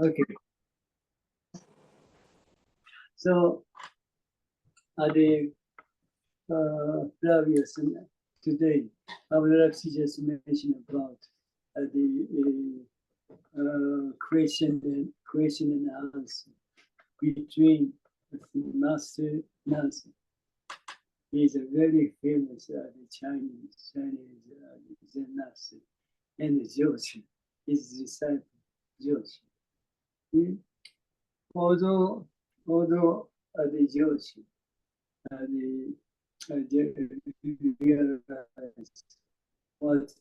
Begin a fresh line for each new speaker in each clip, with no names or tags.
Okay. So, the previous today, I would like to just mention about the question and answer between the Master Nancy. He is a very famous Chinese Zen Master, and Joshi, his disciple Joshi. Although the Joshi, the realized what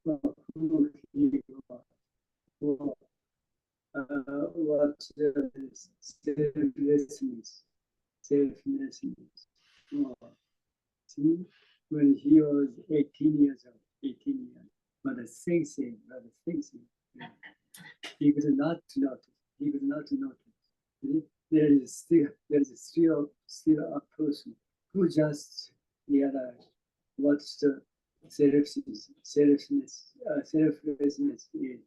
who he was, what selflessness was. See, when he was 18 years old, 18 years, but the sensei, he could not notice. He could not notice. There is still a person who just realized what's the selflessness is.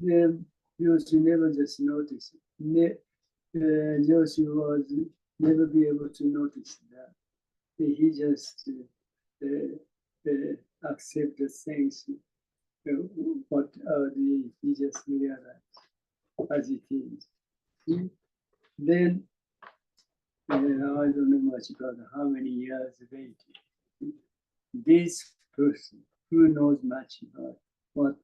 Then Yoshi never just notice. Yoshi was never be able to notice that. He just accept the things what he just realized as it is. Then I don't know much about how many years later, this person who knows much about what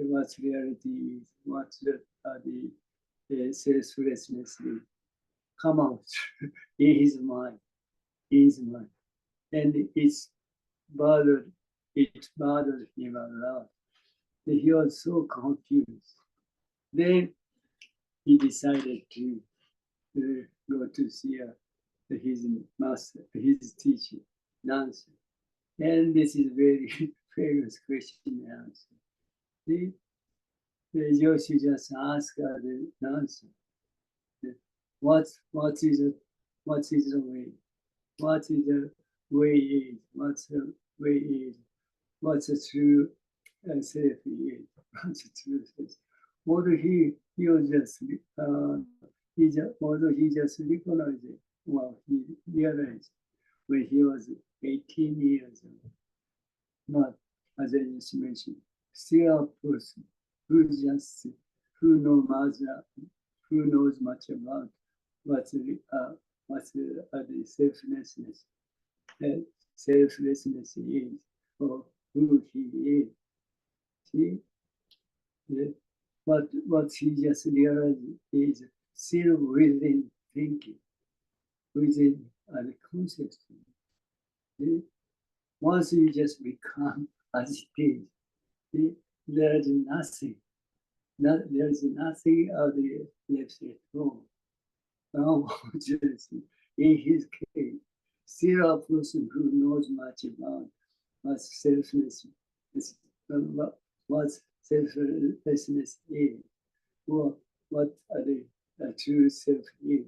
what reality is, what the selflessness is, come out in his mind, and it bothered him a lot. He was so confused. Then he decided to go to see his master, his teacher, Nancy. And this is very famous question and answer. The Yoshi just asked the Nancy, what is the way? What is the way is? What's the way is? What's the true self is? What's the true self? Although he was just although he just recognized it, well, he realized when he was 18 years old. But as I just mentioned, still a person who knows much about what's the selflessness is, or who he is. See, what he just realized is still within thinking, within the concept. Once you just become as it is, there is nothing. There is nothing of the left at home. Now, in his case, still a person who knows much about what selflessness is, or what the true self is.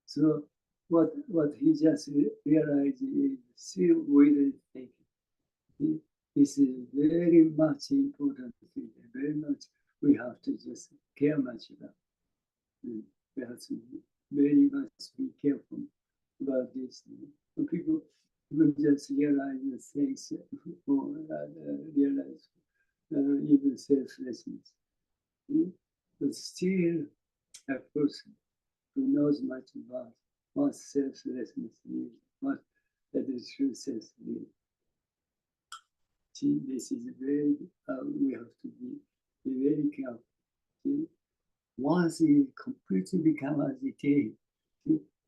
So what he just realized is still within thinking. This is very much important thing, very much we have to just care much about. We have to very much be careful about this. People will just realize the things, or realize even selflessness. But still a person who knows much about what selflessness is, what the true self is. See, this is very, we have to be very careful. See? Once you completely become agitated,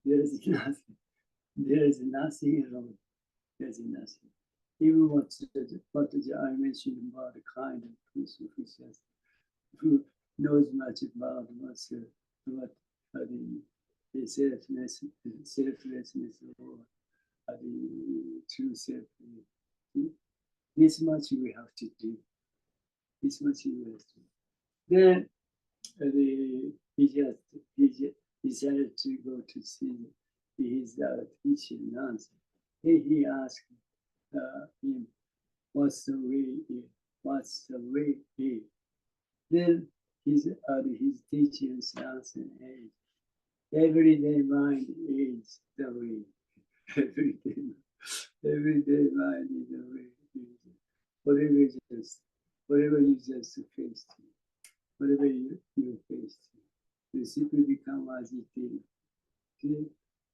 there is nothing. There is nothing wrong. There is nothing. Even what I mentioned about the kind of person who knows much about what the selflessness or the true self. This much we have to do. This much we have to do. Then he just decided to go to see his teacher, Nancy. He asked him, what's the way what's the way is. Then his teaching sounds and age. Everyday mind is the way. Everyday mind is the way. Whatever you just face, whatever you face, you simply become as it is. See?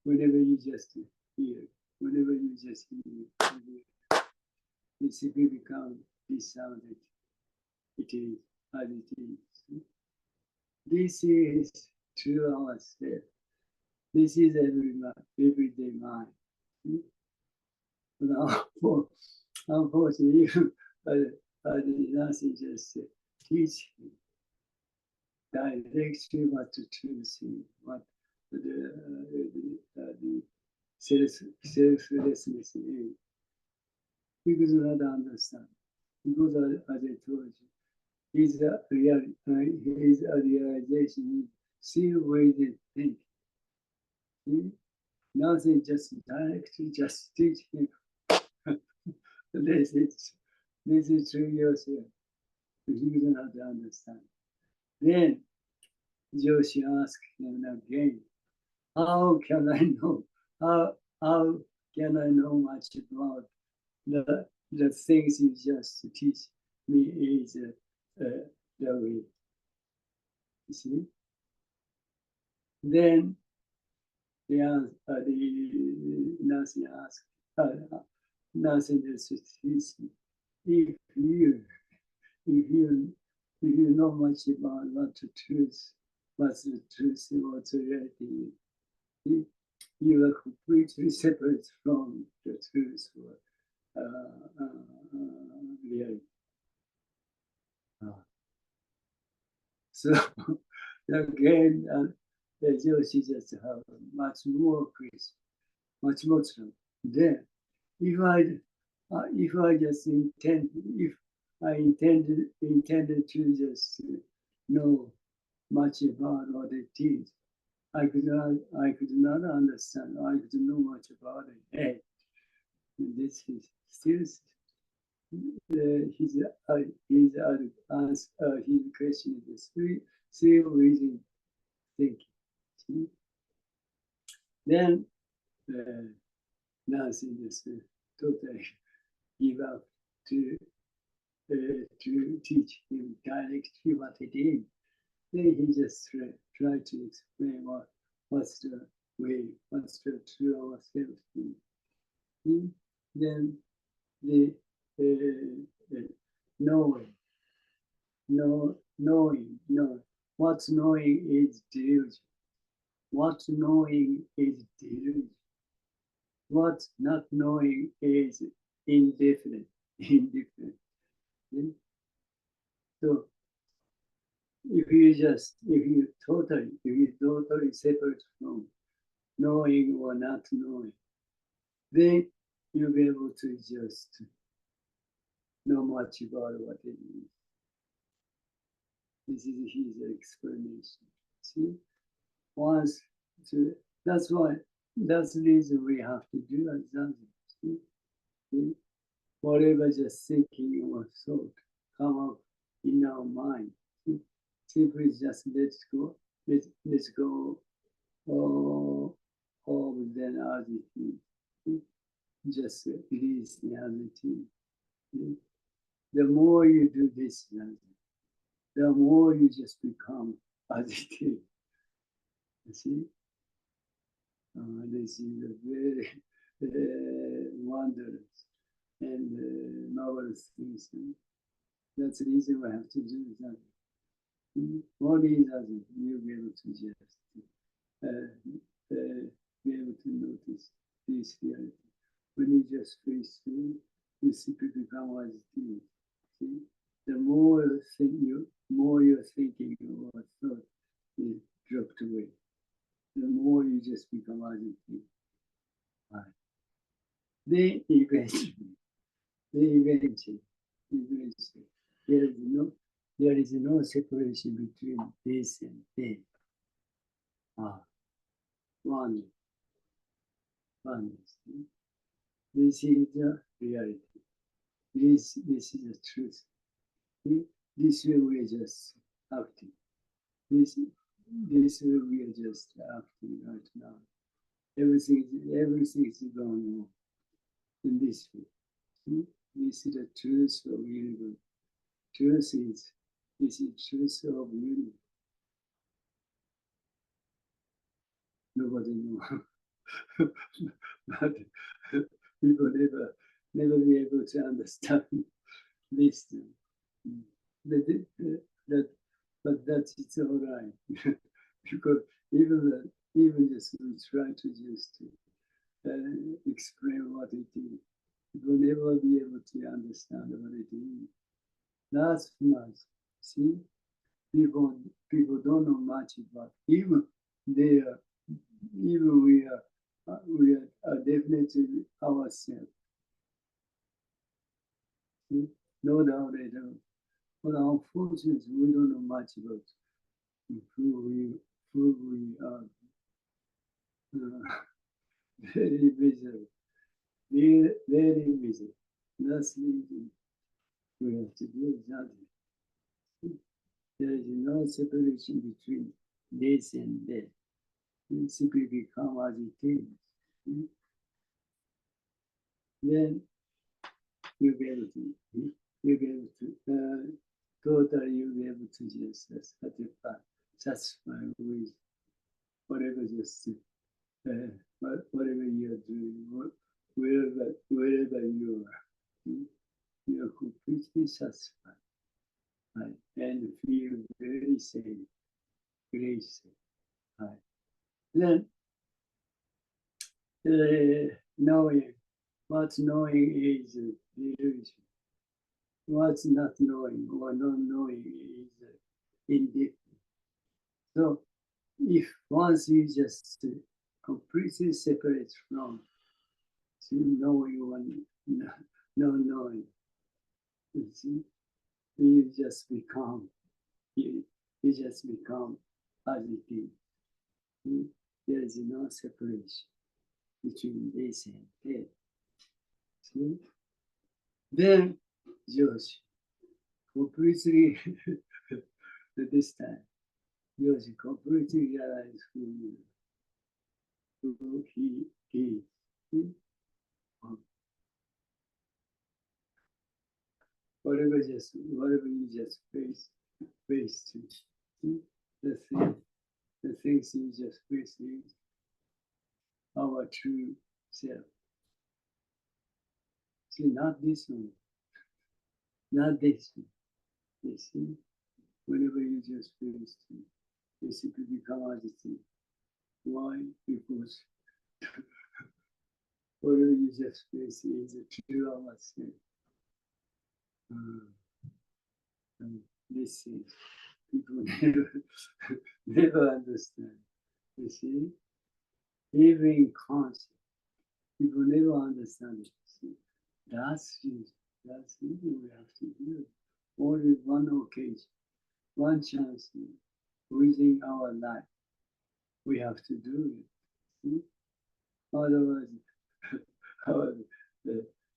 Whenever you just hear, whenever you just hear, you simply become this sound. It is as it is. This is true ourselves. This is everyday mind. Now, unfortunately, I did nothing, just teach directly what to see, what the selflessness is. People do not understand. Because as I told you, his realization is still waiting think. See? Nothing, just directly just teach him. this is true yourself. You do not understand. Then Joshi asked him again, how can I know? How can I know much about the things you just teach me is the way? You see? Then the Nancy asked, Nancy just teach me, if you know much about what's the truth, what's the reality, you are completely separate from the truth or reality. So again, the Joshi just have much more question, much more trouble. Then, if I just if I intended to just know much about what it is, I could not understand. I could know much about it. Hey, this is still his question is still reason thinking. See? Then Nancy just totally give up to teach him directly what it is. Then he just tried to explain what's the way, what's the true ourselves. Then the knowing. What's knowing is delusion. What's knowing is delusion. What's not knowing is indifferent. So if you totally separate from knowing or not knowing, then you'll be able to just know much about what it is. This is his explanation. See, that's the reason we have to do as see? Whatever just thinking or thought come up in our mind, simply just let's go all then as it is. Just release the reality. The more you do this, the more you just become as it is. You see? This is a very wondrous and marvelous things. That's the reason we have to do that. Only that you'll be able to just be able to notice this reality. When you just face through, you simply become as it is. See? The more you're thinking or thought is dropped away. The more you just become as it is. Right. Then eventually, there is no separation between this and that. Oneness. This is the reality. This is the truth. This way we are just acting. This way we are just acting right now. Everything is going on in this way. This is the truth of universe. This is truth of universe. Nobody knows. But people never be able to understand this. But that's all right. Because even just we try to just explain what it is, we will never be able to understand what it is. That's much. See, people don't know much about even they are even we are definitely ourselves. See? No doubt at all. But unfortunately, we don't know much about who we are. Very miserable. Very miserable. That's the we have to do exactly. There is no separation between this and that. It simply become as it is. Then you'll be able to totally you'll be able to just satisfy with whatever just whatever you're doing, wherever you are, you're completely satisfied, right? And feel very safe, very safe, right? Then knowing, what's knowing is delusion. What's not knowing or not knowing is indifferent. So if once you just completely separate from knowing one, no knowing, you see, you just become as it is. There is no separation between this and that. See? Then Joshi completely this time, Joshi completely realized who he is. Whatever you just face to, the things you just face is our true self. See, not this one, not this one. You see, whenever you just face to, you simply become as it is. Why? Because whatever you just face is the true ourself. This is people never understand. You see, even concept, people never understand it. See, that's it. That's it. We have to do it. Only one occasion, one chance within our life. We have to do it. See? Otherwise,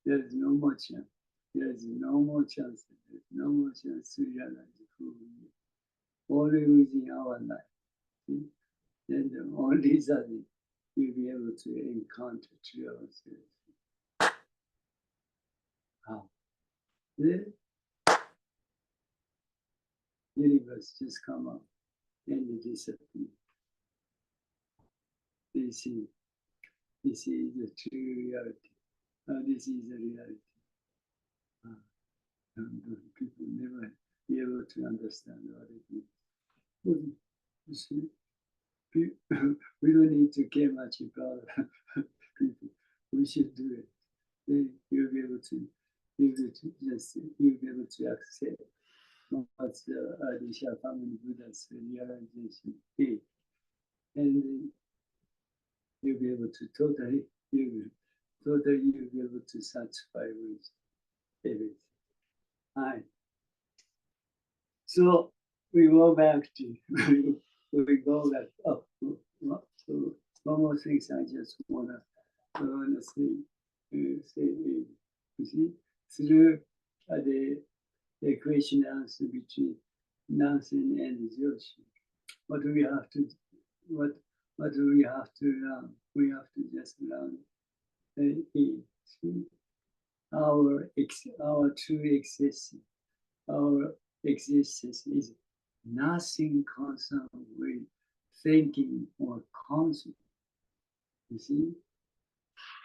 there is no more chance. There is no more chance. There is no more chance to realize who we are. Only within our life. See? Then the only time you'll be able to encounter true ourselves. How? The universe just come up and disappear. This is the true reality. This is the reality. People never be able to understand what it is. You see, we don't need to care much about people. We should do it. Then you'll be able to accept what the Adisha family Buddha's realization is. And you'll be able to totally you'll be able to satisfy with everything. Right. So we go back to we go back up. So one more thing I just wanna say, you see, through the the question answer between Nansen and Joshi. What do we have to what do we have to learn? We have to just learn our true existence. Our existence is nothing concerned with thinking or concept. You see,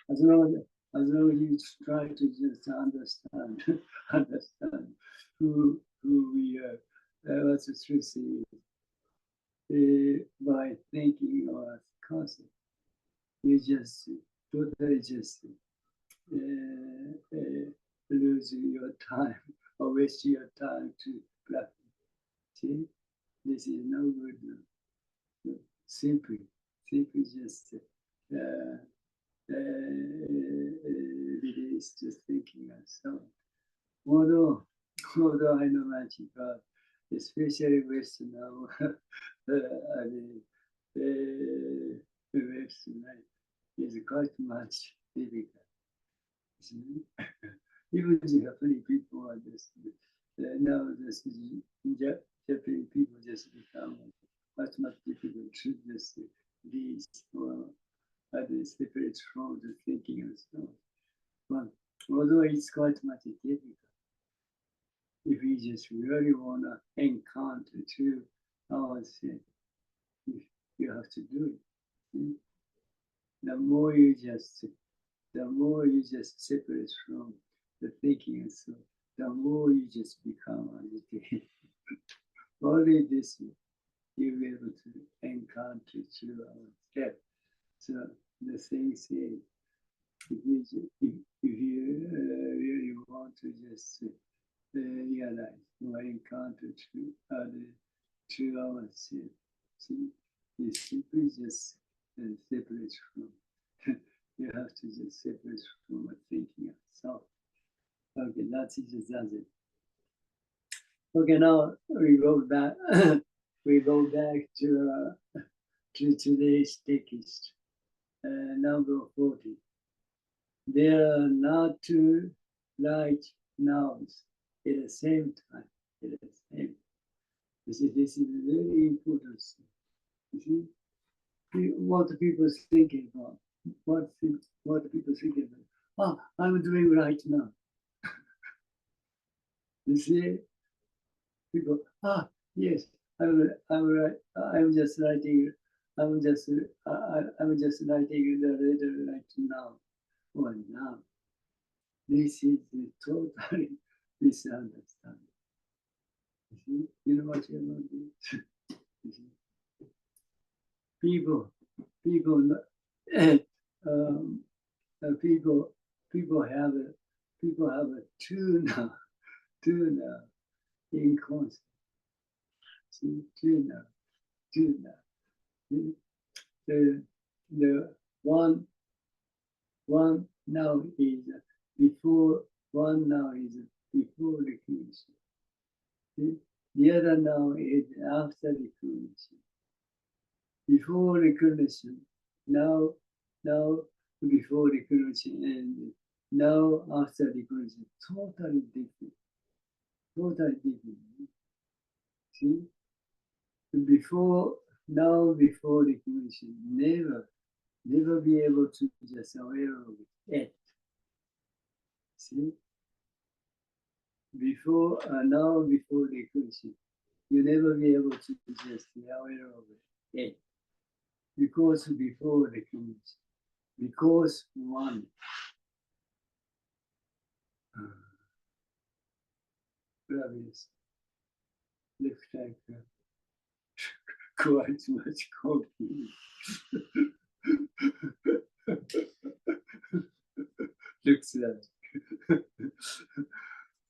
as long as you try to just understand who we are, what the truth is, by thinking or concept, you just totally just lose your time or waste your time to practice. See, this is no good. Simply just release just thinking and so on. Although I know much about, especially Western now, Western life is quite much difficult. Even Japanese people are just now just Japanese people just become much difficult to just lead or separate from the thinking and so on. But although it's quite much difficult, if we just really want to encounter to ourselves, you have to do it. The more you just separate from the thinking and so, the more you just become agitated. Only this way you'll be able to encounter to ourselves. So the thing is, if you really want to just realize or encounter to ourselves, see, you simply just separate from. You have to just separate from thinking yourself. Okay, that's it. Just does it. Okay, now we go back. We go back to today's text, number 40. There are not two right nows at the same time. At the same. You see, this is very important. You see, what people thinking about. What people thinking about? I'm doing right now. You see, people. Yes, I'm just writing. I'm just writing the letter right now. Or now. This is the totally misunderstanding. You see, you know what you want to do. You see, people have a tuna in concept. See, tuna. The one now is before. One now is before recognition. See, the other now is after recognition. Before recognition, now before recognition, and now after recognition, totally different. See, before recognition, never be able to just aware of it. See, before recognition, you never be able to just be aware of it. Because before recognition, because one. Gravis, left anchor, quite much coffee. Looks like.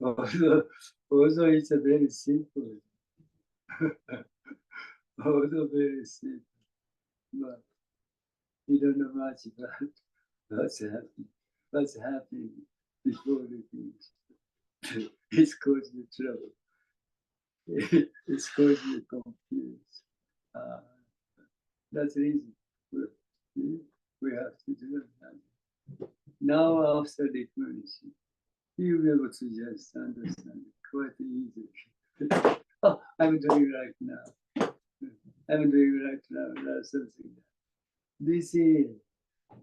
Also, it's a very simple. Also very simple. But you don't know much about what's happening before the things. It's causing trouble. It's causing you confused. That's the reason we have to do it. Now after the explanation, you'll be able to just understand it quite easily. Oh, I'm doing right now. I'm doing right now. That's something. This is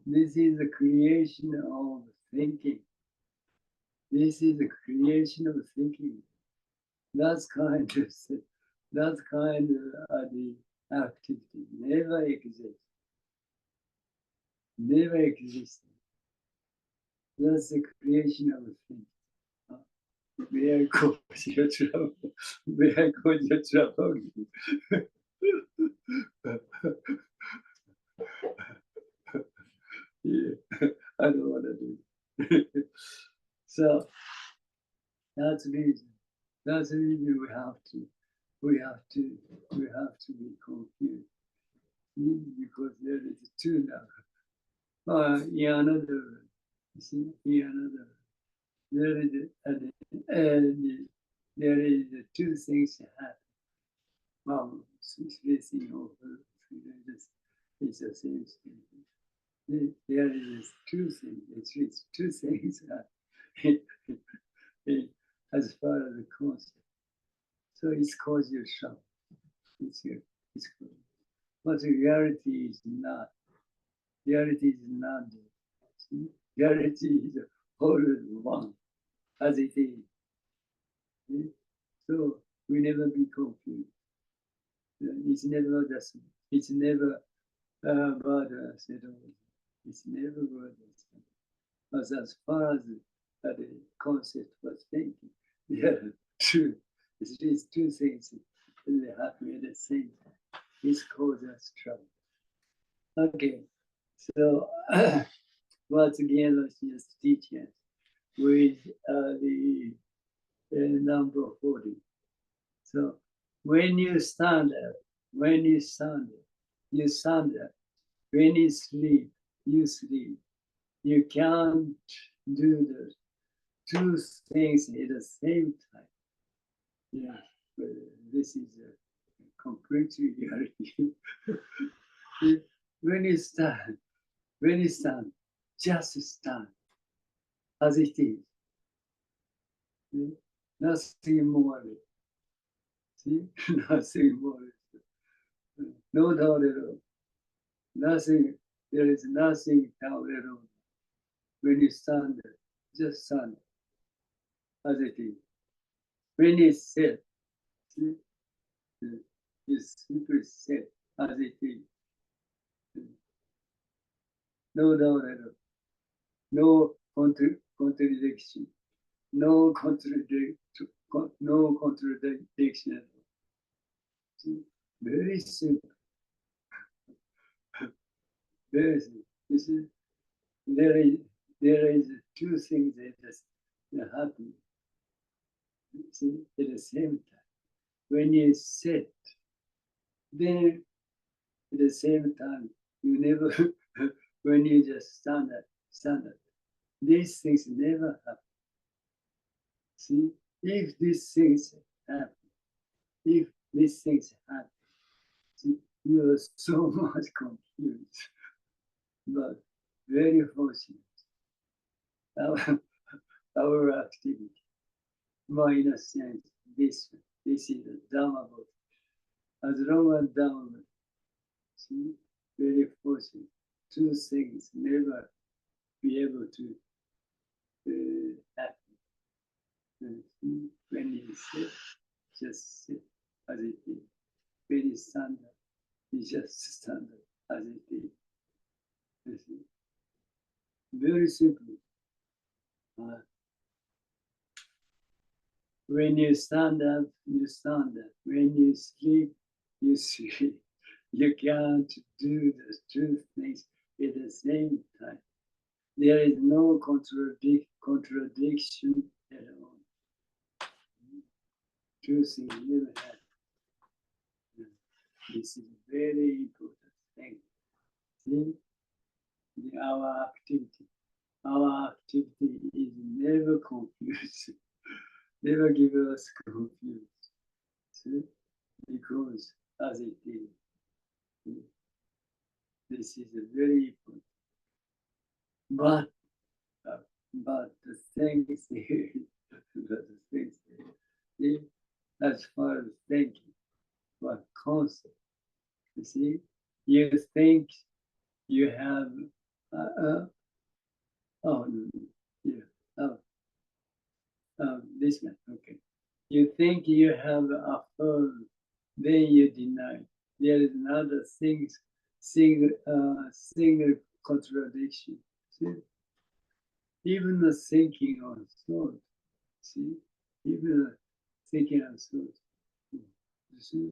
the creation of thinking. This is the creation of thinking. That kind of the activity never exists. Never existed. That's the creation of thinking. May I cause your trouble? May I cause your trouble? Yeah, I don't want to do it. So that's the reason. That's the reason we have to be confused. Because there is two now. In another, you see, in another, there is there is two things that happen. Well, facing over, it's the same thing. There is two things. It's two things as far as the concept. So it's called your shop. It's called. But the reality is not. Reality is not there. See? Reality is always one, as it is. See? So we never be confused. It's never just. It's never about us at all. It's never about us. But as far as the concept was thinking, yeah, true. It's these two things that happen at the same time. This causes us trouble. Okay, so once again, let's just teach it with the number 40. So when you stand up, you stand up. When you sleep, you sleep. You can't do the two things at the same time. Yeah, but this is a complete reality. when you stand, just stand as it is. See? Nothing more. See? Nothing more. No doubt at all. Nothing, there is nothing doubt at all. When you stand there, just stand as it is. When you sit, see? You simply sit as it is. No doubt at all. No contradiction. No contradiction. No contradiction at all. See? Very simple. Very simple. This is, there is two things that happen. See, at the same time. When you sit, then at the same time, you never, when you just stand up, these things never happen. See, if these things happen, see, you are so much confused, but very fortunate. Our activity, more in a sense, this is a Dharma book. As long as Dharma, see, very fortunate. Two things never be able to happen. When you sit, just sit as it is. When you stand up, you just stand up as it is. Very simple. When you stand up, you stand up. When you sleep, you sleep. You can't do the two things at the same time. There is no contradiction at all. Two things never happen. This is a very important thing. See, our activity is never confused, never give us confused. See, because as it is, this is a very important. But the thing is, see, as far as thinking, but concept. You see, you think you have, oh, no, yeah, oh, this one, okay. You think you have affirmed, then you deny. There is another single contradiction. See? Even the thinking on thought, see? Even the thinking on thought. You see?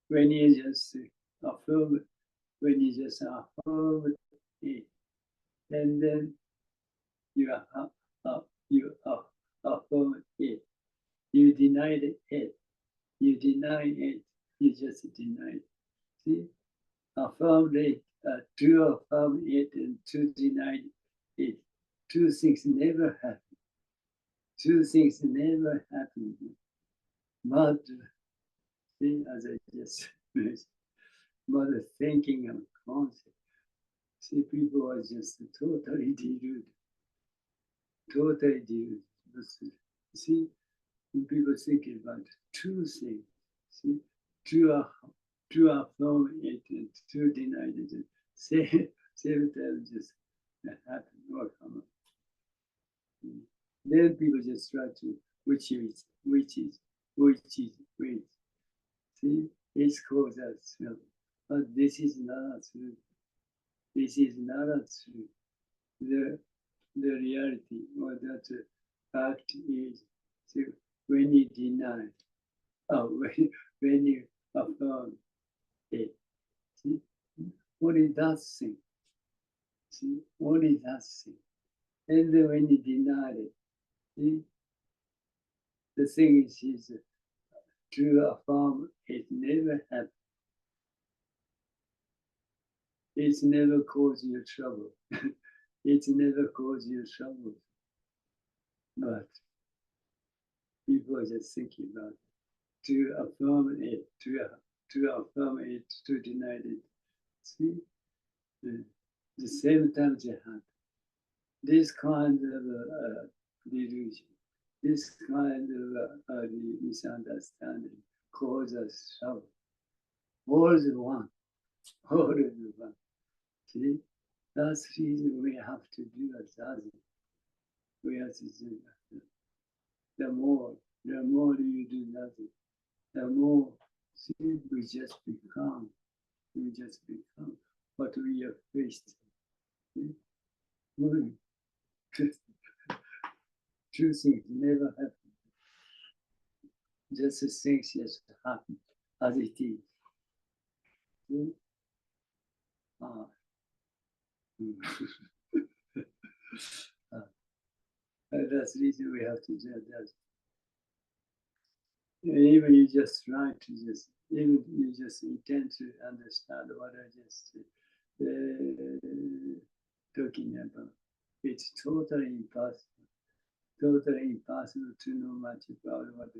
When you just affirm, when you just affirm it, and then you affirm it, you deny it, you deny it, you just deny it. See? Affirm it, to affirm it, and to deny it. Two things never happen. Two things never happen. But, see, as I just mentioned, but the thinking and concept. See, people are just totally deluded. Totally deluded. See, when people think about two things, see, to affirm it and to deny it, same time just happen or come up. Then people just try to, which is. See, it's called that self. But this is not true. This is not true. The reality or that fact is, so when you deny, when you affirm it, see, only that thing. See, only that thing. And then when you deny it, see, the thing is to affirm it never happened. It's never caused you trouble. It's never caused you trouble. But people are just thinking about it. To affirm it, to affirm it, to deny it. See, the same time they have this kind of delusion, this kind of misunderstanding causes trouble. All is one, all is one. See, that's the reason we have to do as others. We have to do that. The more you do nothing, the more, see, we just become what we are faced. Two things never happen. Just the things just happen as it is. That's the reason we have to do that. Even you just try to even you just intend to understand what I just talking about. It's totally impossible to know much about what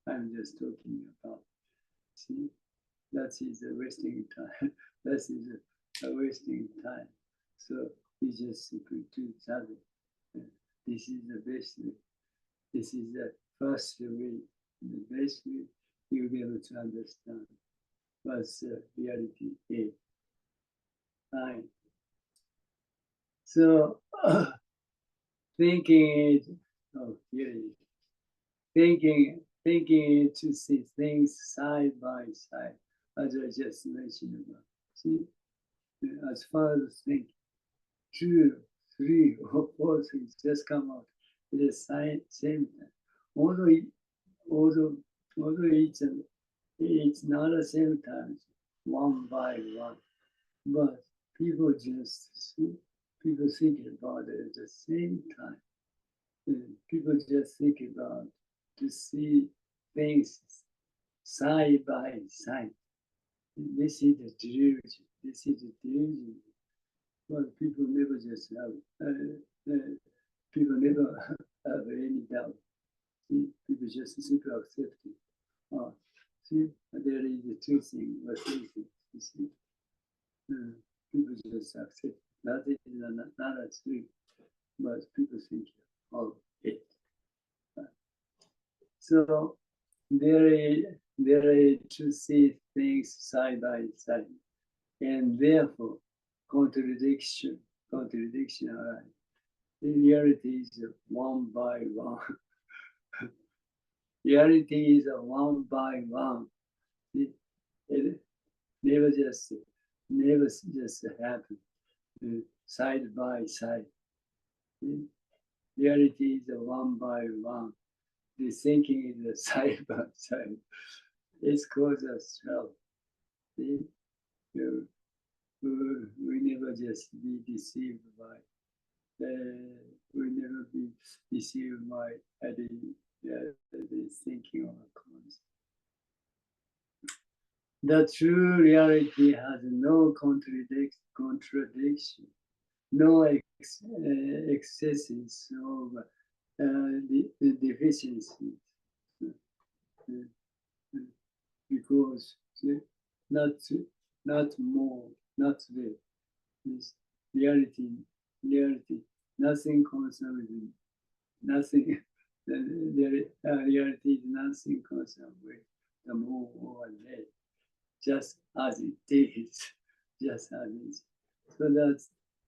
I'm just talking about. See, that is a wasting time. That is a wasting time. So we just simply do that. This is the best way. This is the first way. The best way you'll be able to understand what's reality is. Fine. So thinking it, thinking to see things side by side, as I just mentioned about. See, as far as thinking, 2, 3, or 4 things just come out at the same time. Although it's not the same time, one by one, but people just see, people think about it at the same time. And people just think about to see things side by side. This is the delusion. This is the delusion. But people never just have. People never have any doubt. See, people just simply accept it. See, there is the two things or three things. You see, people just accept that is not a truth, but people think of it. So there is to see things side by side, and therefore contradiction arise. The reality is one by one. Reality is one by one. It never just happen side by side. Reality is one by one. The thinking is side by side. It's caused us trouble. See? We never just be deceived by. We never be deceived by the thinking of conscience. The true reality has no contradiction, no excesses of the deficiencies, because not more, not less. This reality, nothing concerns me, nothing. The reality is nothing concerned with the more or less, just as it is, just as it is. So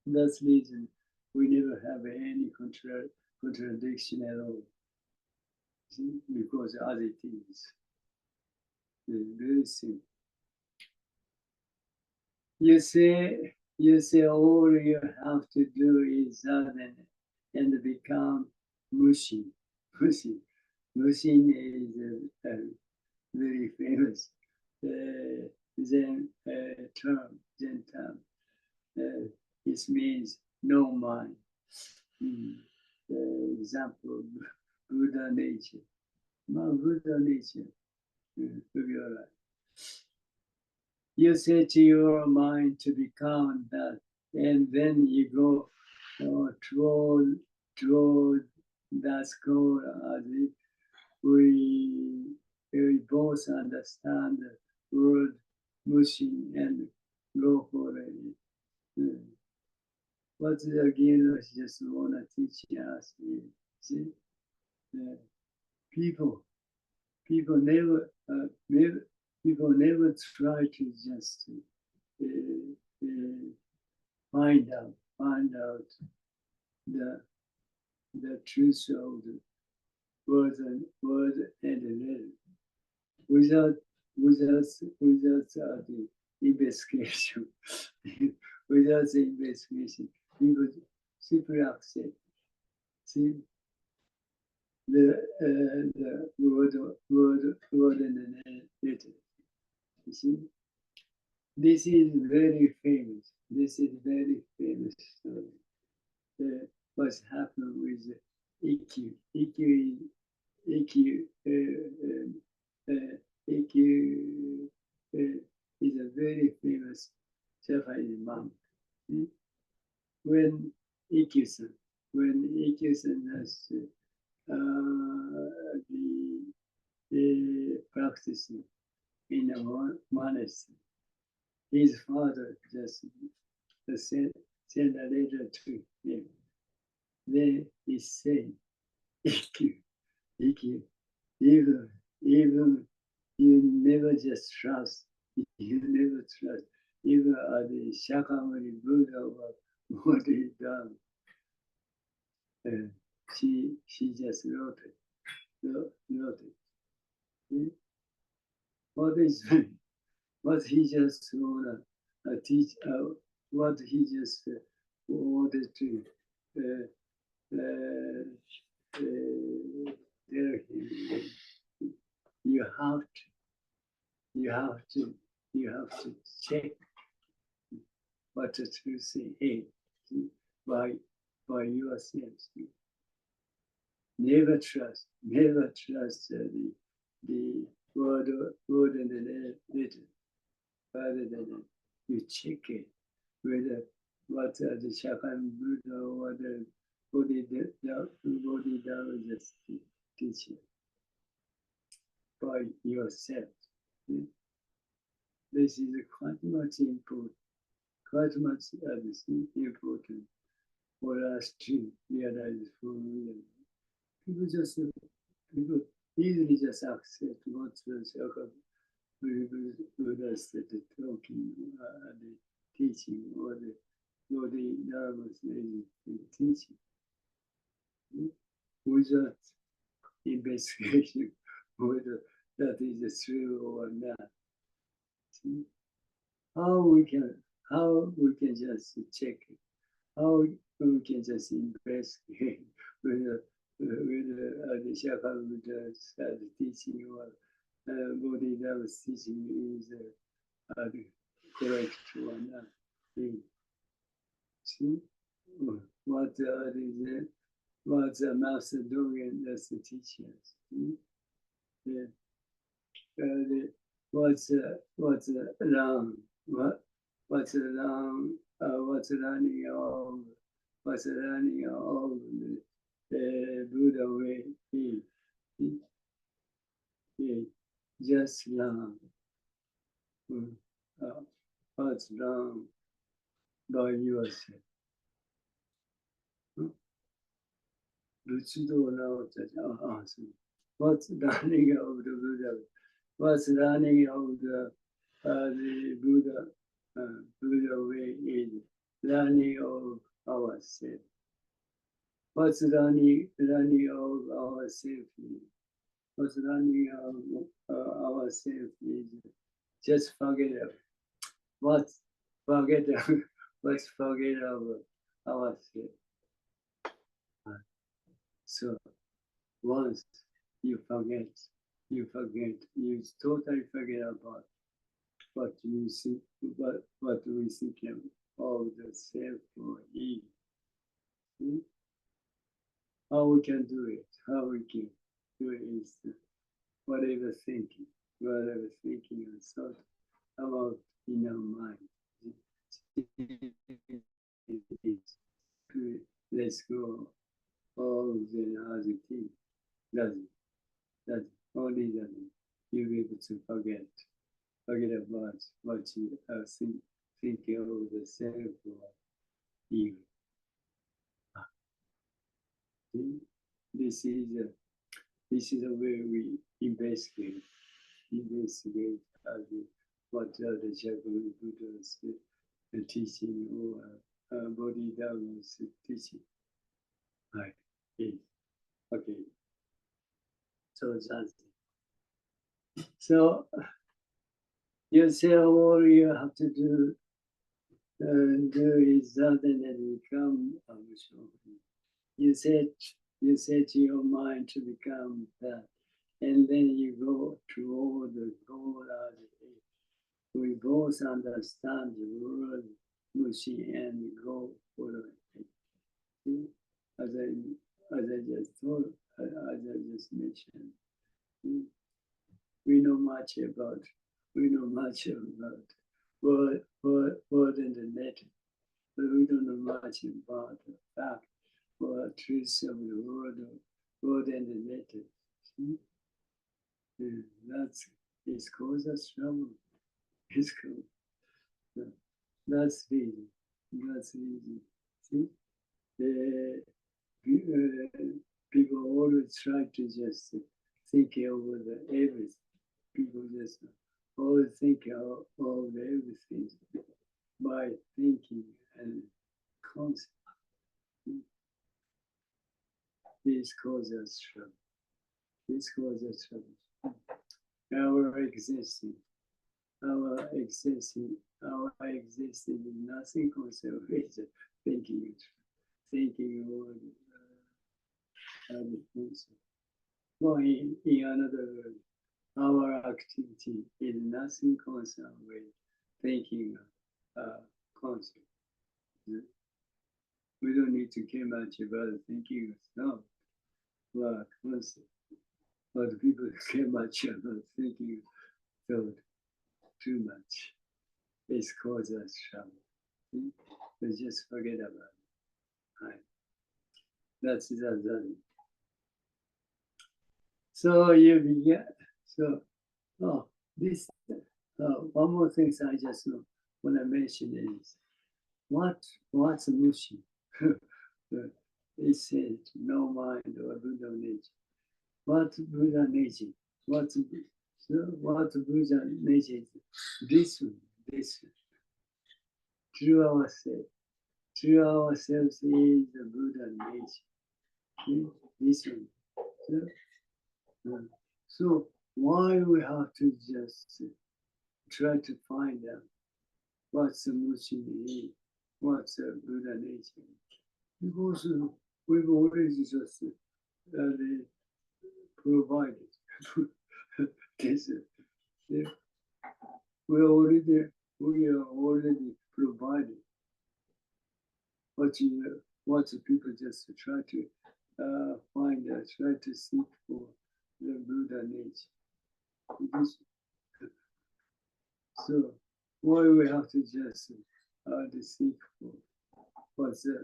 that's reason we never have any contradiction at all, because as it is, it's very simple. You say all you have to do is zazen and become mushi. Mushi is very famous Zen term. It means no mind. Example, Buddha nature. Buddha nature of your life. You set your mind to become that, and then you go toward that goal as if we both understand the word mushi and go for it. What the Gino just want to teach us is, see, people never try to just find out the truth of the word and letter without the investigation. Without the investigation, people simply accept. See, the word and letter. You see, this is very famous. This is very famous story. What's happened with EQ? EQ is a very famous Japanese monk. When EQ-san has the practicing in a monastery, his father just sent a letter to him. Then he said, EQ, even you never just trust, even the Shakyamuni Buddha what he done. She just wrote it. What he just wanna teach, what he just wanted to tell him. You have to check what the truth is by yourself. Never trust the word and the letter. Rather than you check it whether what the Shakan Buddha or the Bodhi just teach you by yourself. This is quite much important for us to realize fully. People easily just accept what the Buddha said, talking, the teaching, or the Bodhi Dharma teaching, without investigation whether that is true or not. See? How we can just check it, how we can just investigate whether the Shaka Buddha's teaching or Bodhisattva's teaching is correct or not. See what what's the master doing as the teachers? Yeah. What's wrong? What's wrong? What's running of the Buddha way? Just wrong. What's wrong by yourself? What's running of the Buddha? What's running of the Buddha way is learning of ourselves. What's learning of ourselves? What's learning of ourselves is just forget it. What's forget of ourselves. So once you totally forget about what you think, what we think of the self or ego. How we can do it? How we can do it is whatever thinking and thought about in our mind. Let's go all the other things. That only that you'll be able to forget about what you are thinking of the self or ego. This is a way we investigate what the Japanese Buddha's teaching or Bodhisattva's teaching. Right. Okay. So that's it. So you say all you have to do is that and then become you set your mind to become that, and then you go toward the goal of it. We both understand the word Mushi and go for it. As I just mentioned, we know much about word and the letter, but we don't know much about the fact or truth of the word and the letter. It causes trouble. It's cool. That's easy. See, people always try to just think over everything. People just always think of everything by thinking and concept. This causes trouble. Our existing is nothing conservation, thinking over other things. Well, in another word, our activity is nothing concerned with thinking concept. We don't need to care much about thinking of concept. But people care much about thinking thought too much. It causes trouble. We just forget about it. Right. That's that. So you begin. So, this one more thing I just want to mention is what's Mushi? It said no mind or Buddha nature. what Buddha nature, what Buddha nature is this one, this one. True ourselves. True ourselves is the Buddha nature. This one. So why we have to just try to find out what's the Mushin is, what's the Buddha nature? Because we've already just provided this. We are already provided what the people just try to find out, try to seek for the Buddha nature. So why we have to just to seek for what's the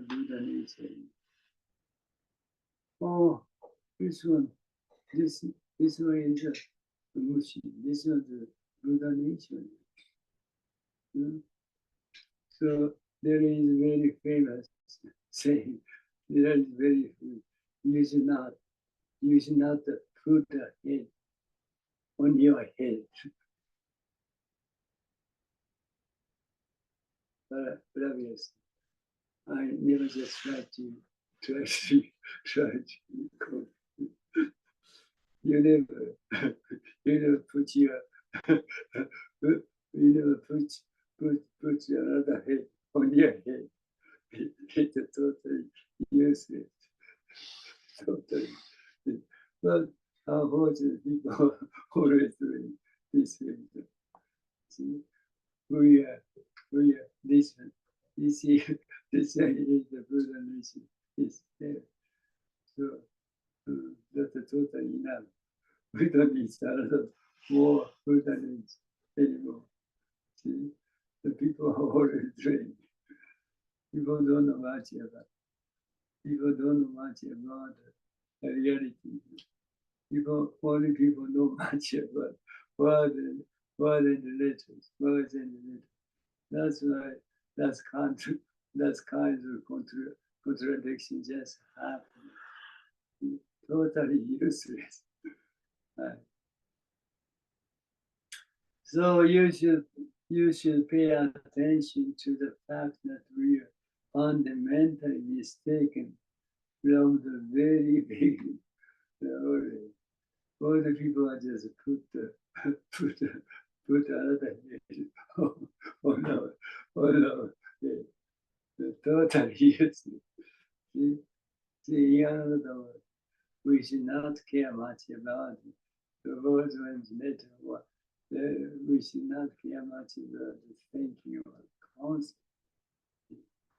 Buddha nature? Oh, this one is the Mushi. This one the Buddha nature. So there is a very famous saying. There is very you should not put a head on your head. But obviously, I never just try to go. You never put your you never put another head on your head. It's totally useless. Totally. But unfortunately, people always doing this way. See, we are this one. This is the Buddha nature. Is there. So that's totally enough. We don't need another more Buddha nature anymore. See, the people are already trained. People don't know much about. People don't know much about the reality. Only people know much about words and the letters, words and the letters. That's why that's kind of contradiction just happen. Totally useless. So you should pay attention to the fact that we are fundamentally mistaken from the very beginning. All the people are just put another head on our head. Totally useless. See, in other words, we should not care much about the words and letter. We should not care much about the thinking or concept.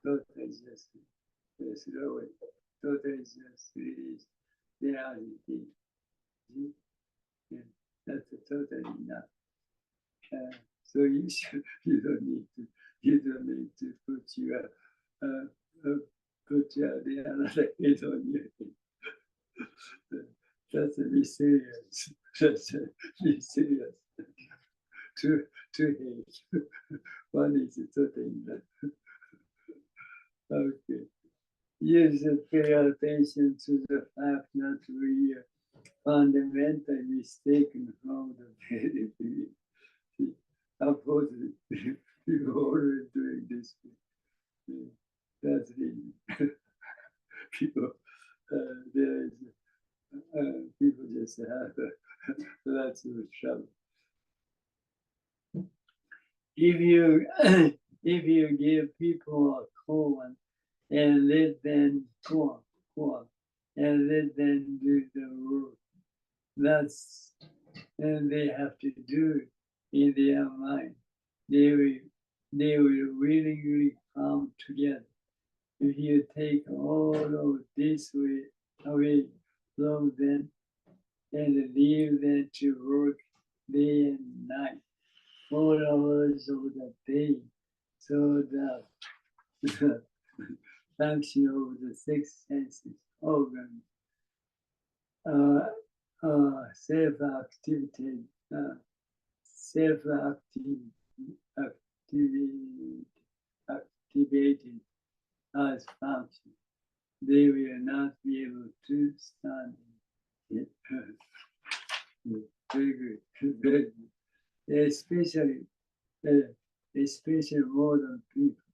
Totally just slow it. Totally just release reality. Yeah, that's totally enough. So you don't need to put the other head on your head. That's be serious. That's be serious. Two heads. One is totally enough. Okay. You should pay attention to the fact that we are fundamentally mistaken from the very beginning. Unfortunately, people are already doing this. That's the people. There is people just have lots of trouble. If you give people a koan and let them koan and let them do the work, and they have to do it in their mind. They will willingly come together. If you take all of this away from them and leave them to work day and night, 4 hours of the day, so that the function of the six senses organs self-activated as function. They will not be able to stand Very good. Very good. Especially modern people.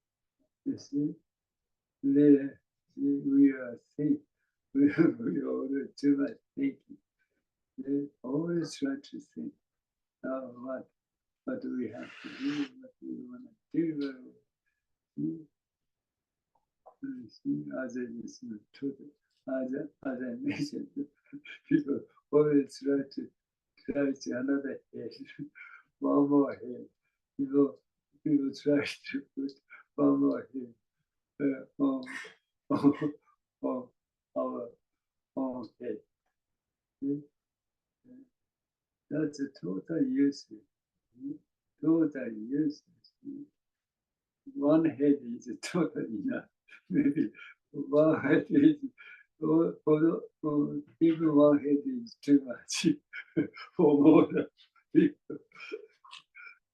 You see, we are we order too much thinking. They always try to think, oh, what do we have to do, what do we want to do. As I mentioned, people always try to another head, one more head. People try to put one more head on our own head. That's a total useless. Total useless. One head is total enough. Maybe one head is, even one head is too much for more people.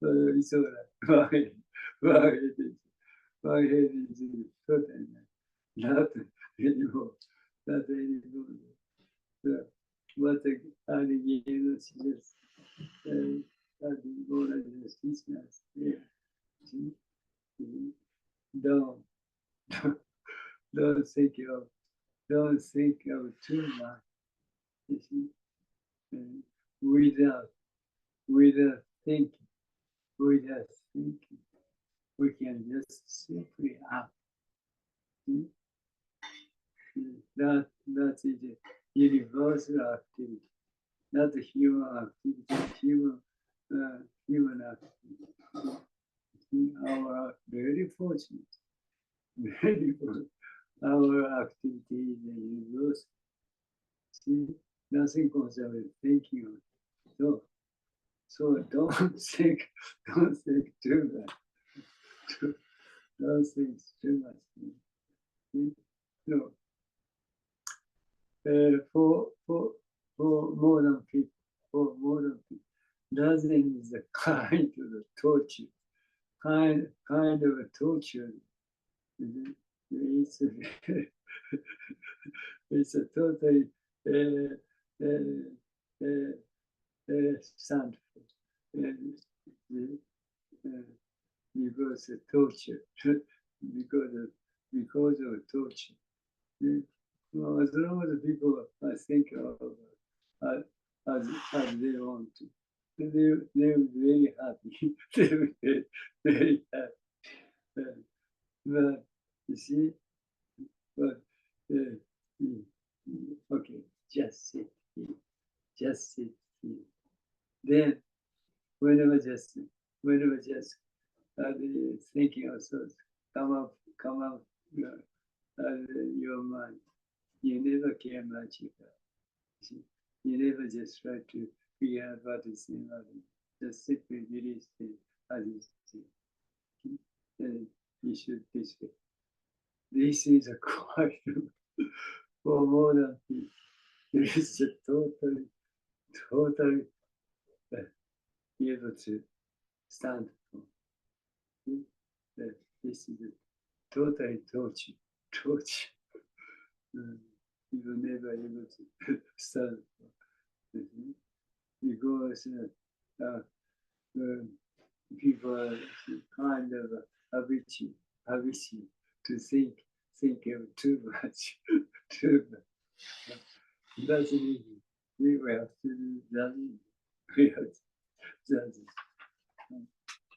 It's all right. One head is total not anymore. Not anymore. What the Jinen suggests, teachers, don't think of too much. You see, without thinking, we can just simply act. That is a universal activity, not a human activity, human activity. Our very fortunate, our activity is a universal. See, nothing concerns with thinking of it. So don't think too much. Don't think too much. No. For modern people, nothing is a kind of torture. Kind of a torture. It's a totally standful. Because of torture, because of torture. Well, as long as people think of as they want to, they're very happy. They're very happy. But you see, but okay, just sit here. Then, whenever just thinking ourselves come up your mind. You never care much about it. You never just try to figure out what is in what is. Just simply release it as you see. And you should this way. This is a quite for modern people. This is a totally able to stand for. This is a totally torture. You will never able to stand for. Because people are kind of habitual to think of too much. That's easy. We have to do that. We have to do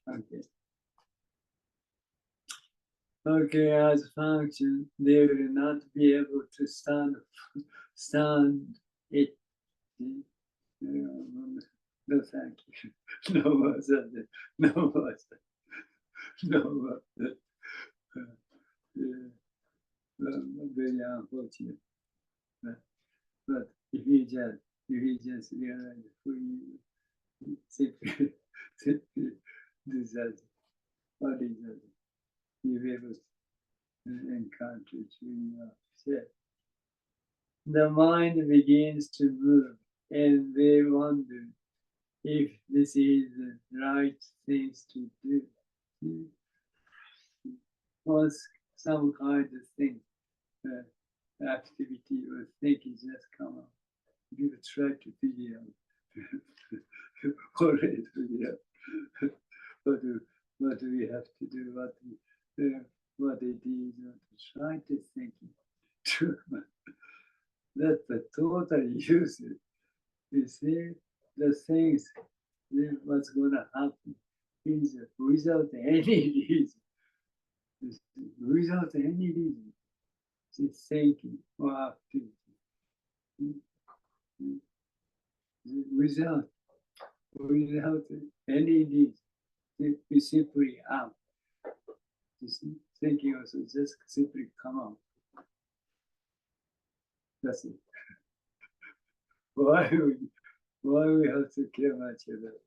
that. Okay, as function, they will not be able to stand it. No, thank you. No more. Very unfortunate. But if you just realize who you simply do that, what is that? You'll be able to encounter it in yourself. The mind begins to move, and they wonder if this is the right things to do. Once some kind of thing, activity or thinking just come up, People try to figure out, already figure out what do we have to do, what it is, try to think it. That's the total use. You see, the things, what's going to happen is without any reason. Without any reason. It's thinking or activity. Without any reason. We simply are. Thinking also just simply come out. That's it. Why we have to care much about it?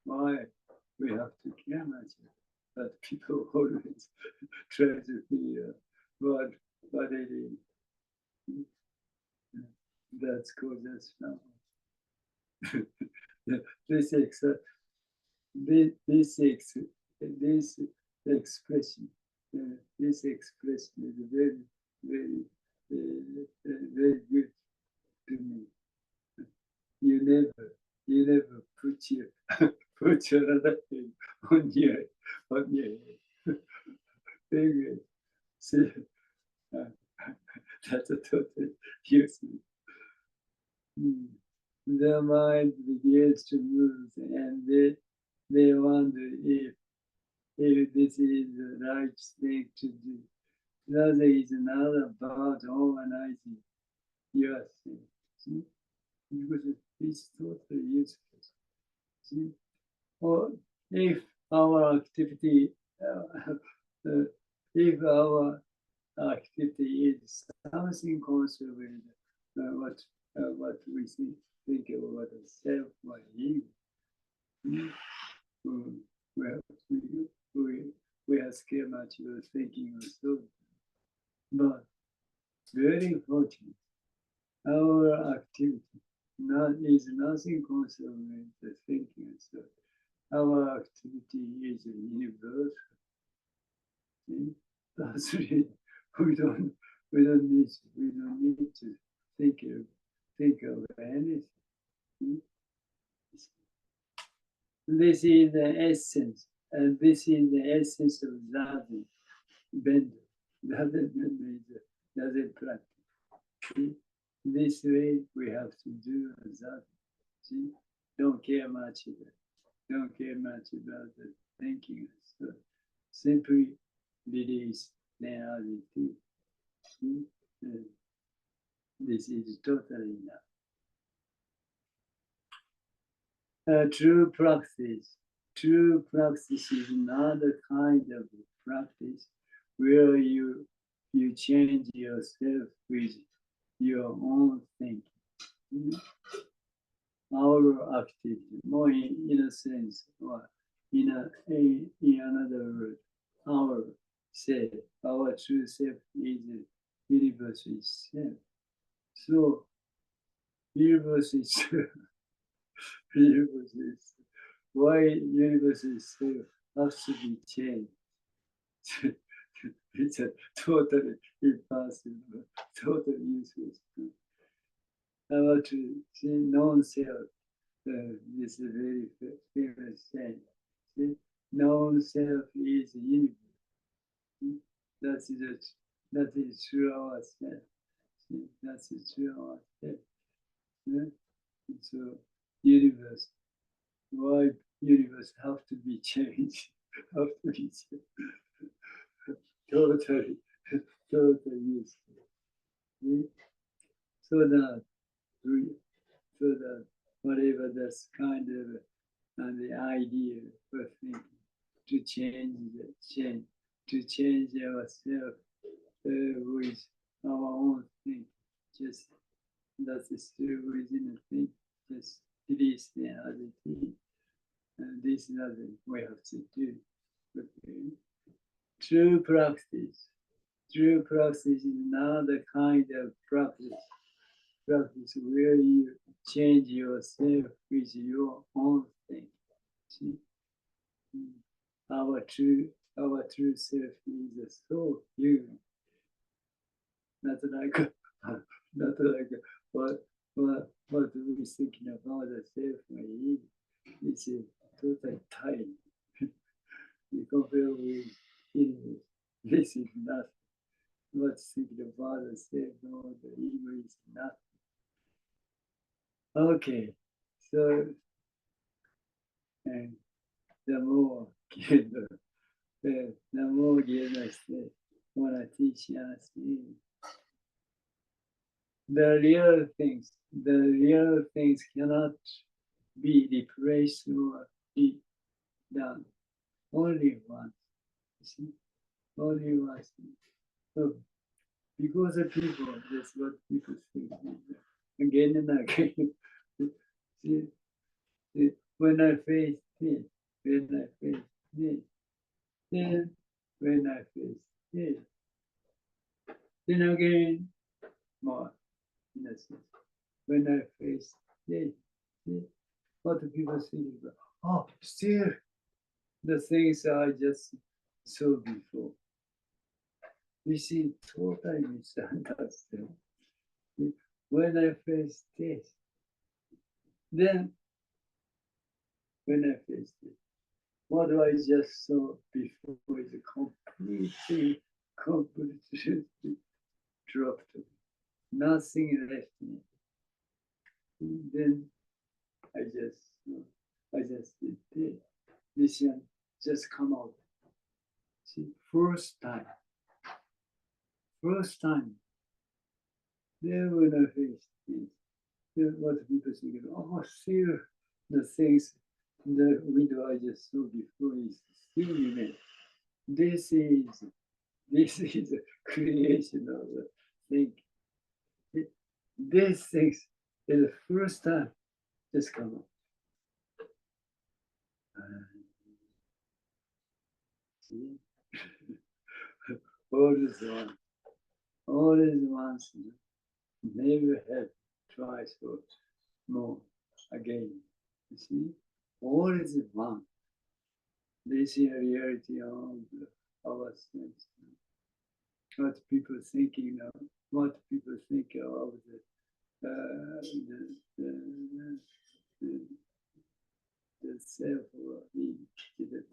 Why we have to care much about it? But people always try to figure out what it is. That's called that's not. this expression, this expression is very, very, very good to me. You never put your other thing on your head. Very good. See, that's a total useless. Their mind begins to move, and they wonder if this is the right thing to do. That is not about organizing your thing. See? Because it's totally useless. See? Or if our activity, if our activity is something concerned with what we think about self or ego, we are scared much about thinking of so. But very important, our activity is nothing concerned with the thinking of so. Our activity is universal. See? That's really, we don't need to think of anything. See? This is the essence, and this is the essence of Zazen Bendo. Zazen Bendo is Zazen practice. See? This way we have to do Zazen. See? Don't care much about it. Don't care much about the thinking. So simply release reality. This is totally enough. True practice is another kind of practice where you change yourself with your own thinking. Our activity, more in a sense, or in another word, our self, our true self is universe itself. So, universe itself, why universe itself has to be changed? It's a totally impossible, totally useless. Our true non-self, this is a very famous saying. Non-self is universe. That is true ourself. That is true ourself. Yeah? So universe, why universe have to be changed? Have to be changed. totally useful. Yeah? So that whatever that's kind of the idea for thinking to change ourselves with our own thing. Just that is still within a thing. Just release the other thing. And this is nothing we have to do. Okay. True practice is another kind of practice where you change yourself with your own thing. See? Our true self is so human. Not like what what we're thinking about the self is totally tiny. You compare with ego, this is nothing. What's thinking about the self or the ego is nothing. Okay, so and the more the more when I teach us the real things cannot be replaced or be done. Only once. See? Only once. So because of people, that's what people think. Again and again. see, when I face this, then when I face this, then again more. In a sense. When I face this, what do people think about? Oh, still the things I just saw before. This is totally misunderstood. When I face this, then when I face this, what I just saw before is completely dropped. Nothing left in it. Then I just did this. This one just come out. See, first time. Then when I face this, then what people think, oh, still the things, the window I just saw before is still remain. This is a creation of the thing. These things is the first time just come up. See? all is once, never have twice or more again. You see? All is one. This is a reality of our sense. What people thinking of, what people think of the self or the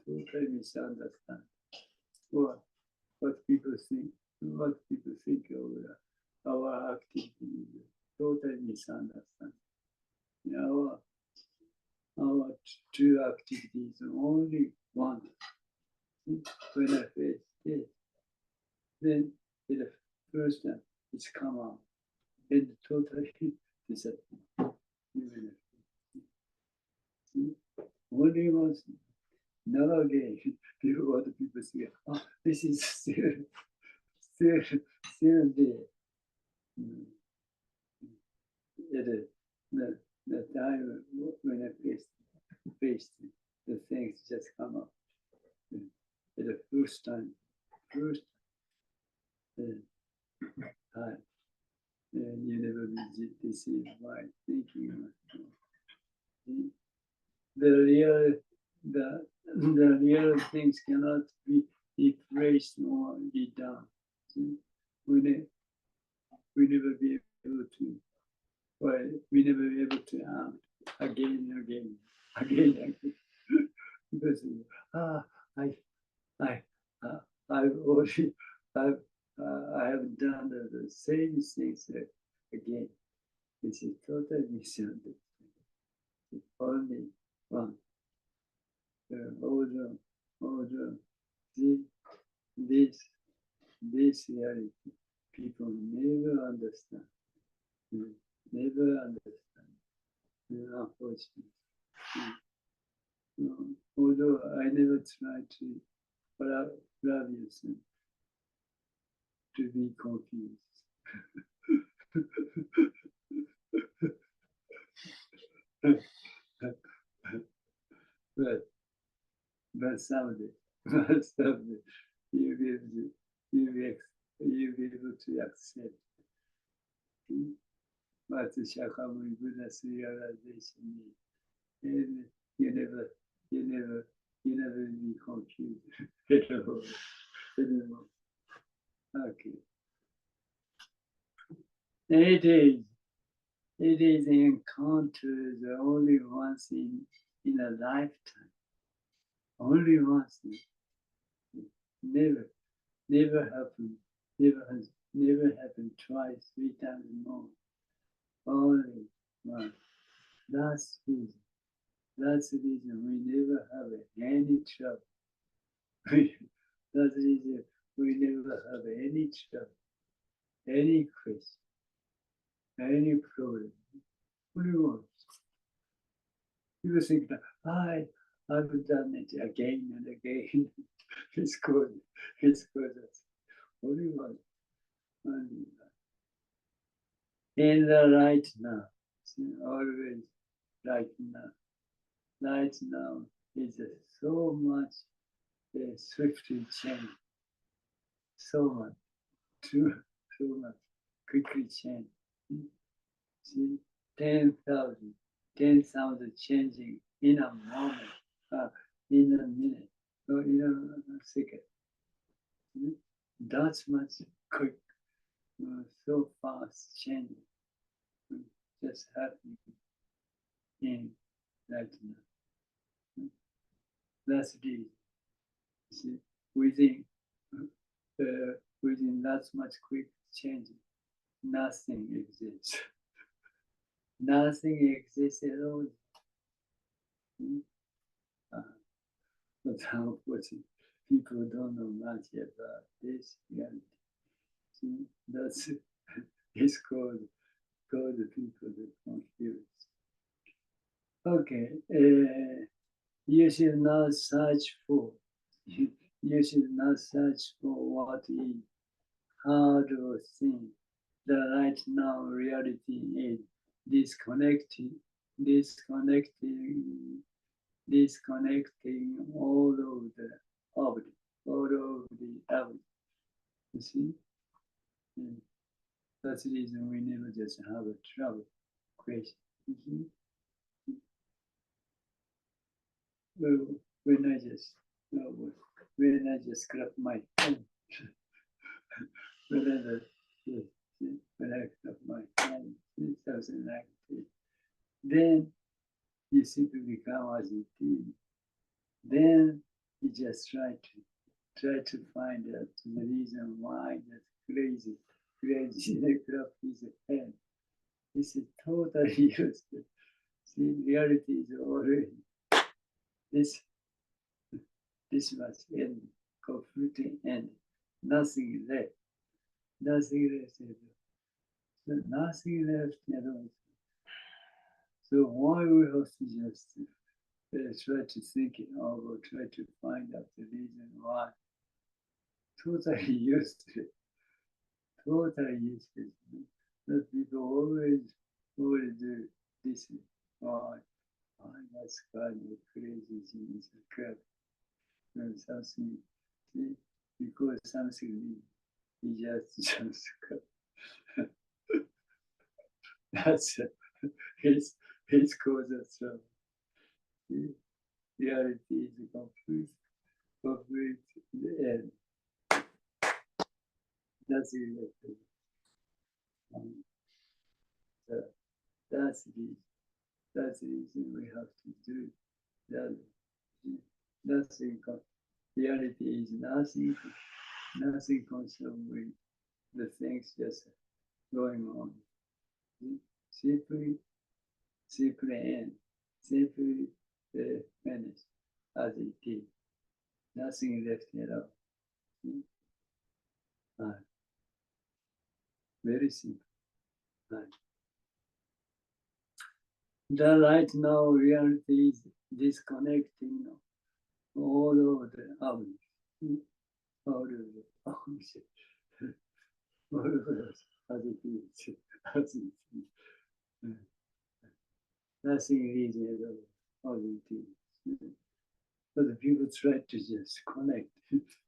totally misunderstand. What people think of our activity, totally misunderstand. Our true activity is only one. When I face this, then the first time it's come out and totally disappear. Only once, never again. What people say, oh, this is still there. The time when I faced the things just come up. The first time, time. And you never visit this is my thinking. The real things cannot be replaced or be done. We never be able to. Well, we never be able to again and again. Because I've already I have done the same things again. This is totally misunderstood. It's only one. Older, this reality, people never understand. Unfortunately. Although I never try to grab yourself to be confused. but someday you'll be able to accept what the Shakyamuni Buddha's realization is. And you never be confused anymore. Okay. It it is encountered only once in a lifetime. Only once. Never happened. Never happened twice, 3 times more. Only once. That's the reason we never have any trouble. That's the reason we never have any trouble, any question, any problem. Only once. People think that I've done it again and again. It's good. It's good. Only one. Only one. In the right now. Always right now. Right now is so much swiftly changing. So much. Too much. Quickly changing. See, 10,000 changing in a moment, in a minute, or in a second. That's much quick, so fast changing, just happening in right now. That's the, see, within that much quick changing, nothing exists. Nothing exists at all. But unfortunately, people don't know much about this reality. See, that's it's called people that confuse. Okay, you should not search for. You should not search for what is hard or thin. The right now reality is disconnecting all of the object, all of the object. You see? That's the reason we never just have a trouble question. Well, when I just clap my hand, when I clap my hand, it doesn't like it. Then you simply become as it is. Then you just try to find out the reason why that crazy clap his hand. This is totally useless. See, reality is already this much end, completely end. Nothing left. Nothing left. So nothing left at all. So why we have to just try to think it over, try to find out the reason why. Totally useless. Totally useless. That people always do this. Why? That's kind of crazy things occur. Something, see, because something is just that's his cause of trouble. Reality is complete end. That's it. So that's the reason we have to do that. Nothing. Reality is nothing concerned with the things just going on. Simply end. Simply finish as it is. Nothing left at all. Very simple. The right now reality is disconnecting all of the objects. All of the objects. All of us as it is. As it is. Nothing is at all as it is. So the people try to just connect.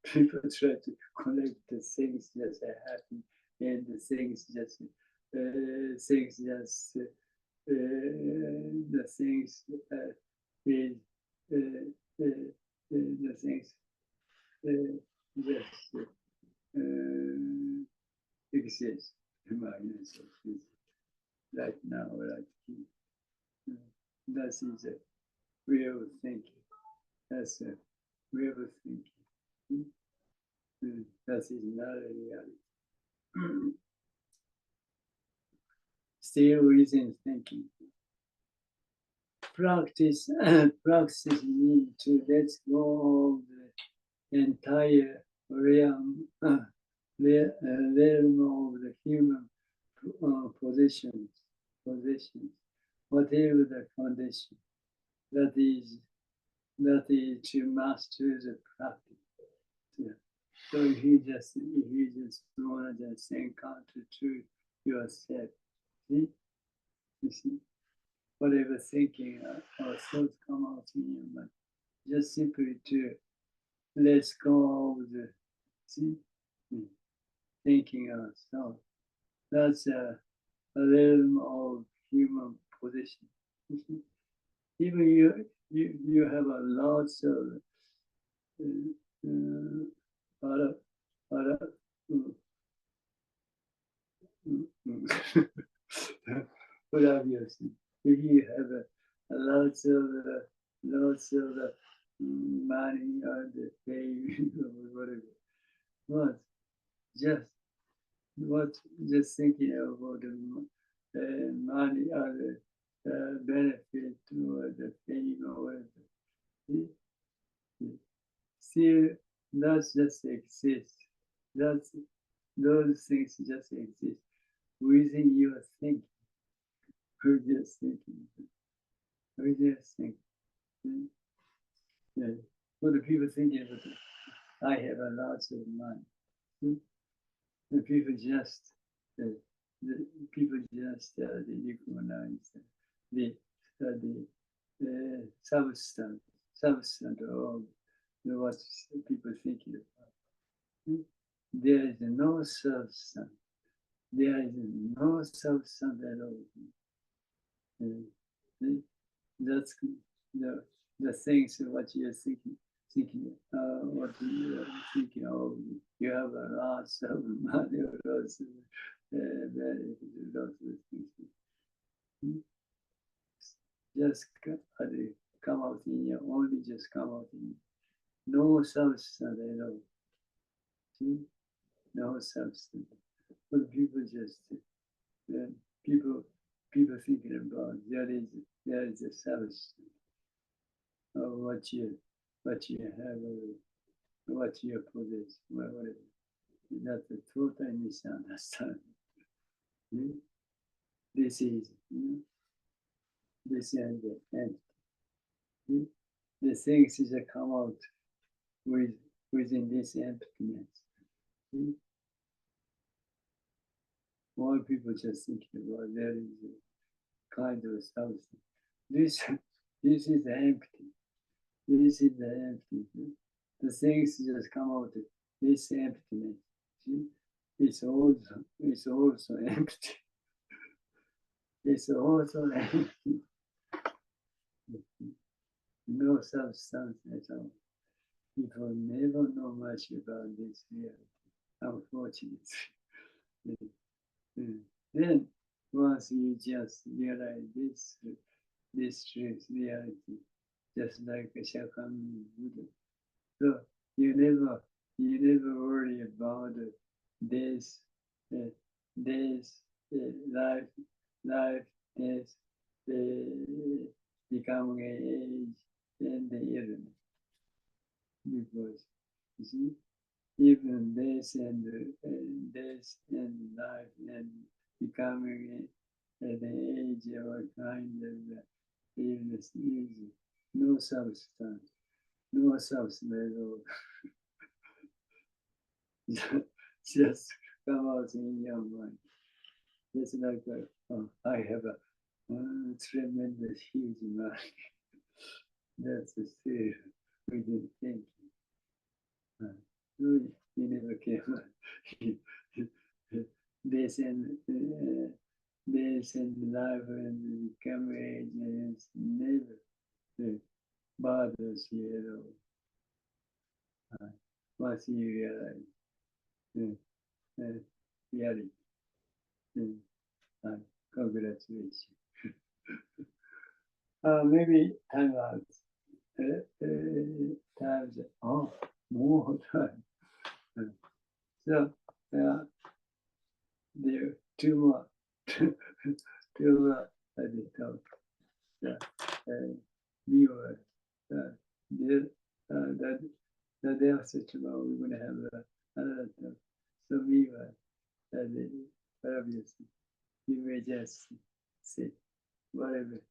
People try to connect the things that are happening and the things just the things is the things just exist in my innocence right now, right that is a way of thinking. That's a way of thinking. That is not a reality. Still within thinking. Practice need to let go of the entire realm of the human positions, whatever the condition. That is to master the practice. Yeah. So if you just want to just encounter to yourself, see? You see? Whatever thinking or thoughts come out in your mind, just simply to let go of the thinking of thought. That's a realm of human position. Even you have a lots of what obviously, if you have lots of money or the fame or whatever, just thinking about the money or the benefit or the fame or whatever. See, that just exists. Those things just exist within your thinking. We're just thinking. We're just thinking. Yeah. What are people thinking about? I have a lot of money. The people just recognize the substance of what people thinking about. There is no substance. There is no substance at all. That's the things what you're thinking, what you're thinking of. You have a lot of money or lots of things. Just come out in your only just come out in no substance at all. See? No substance. But people just people thinking about there is a substance of what you have or what you possess, whatever. That's a total misunderstanding. This is this and the entity. The things that come out within this emptiness. More people just thinking about there is a kind of substance. This is empty. This is the empty. The things just come out of this emptiness. See? It's also empty. It's also empty. No substance at all. People never know much about this reality, unfortunately. Then once you just realize this truth, reality, just like a Shakyamuni Buddha. So you never worry about this, life, death, becoming age, and the illness. Because you see, even death and life and becoming at the age of a kind of illness is no substance at all. Just come out in your mind. It's like I have a tremendous huge mind. That's the fear we didn't think. You never came. This and life and become age and it's never bothers you at all. Once you realize reality, congratulations. maybe time out. Times, oh, more time. So, there are two more, two more at the top. We were, that day after tomorrow, we're going to have another talk. So we were, obviously, you may just say whatever,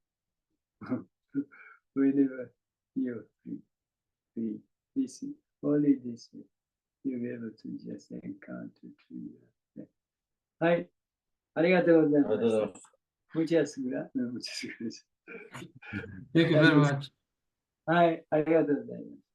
whenever you're free, this, only this way, you'll be able to just encounter to your. はい、ありがとうございました。Muchas gracias.
Thank you very much.
はい、ありがとうございます。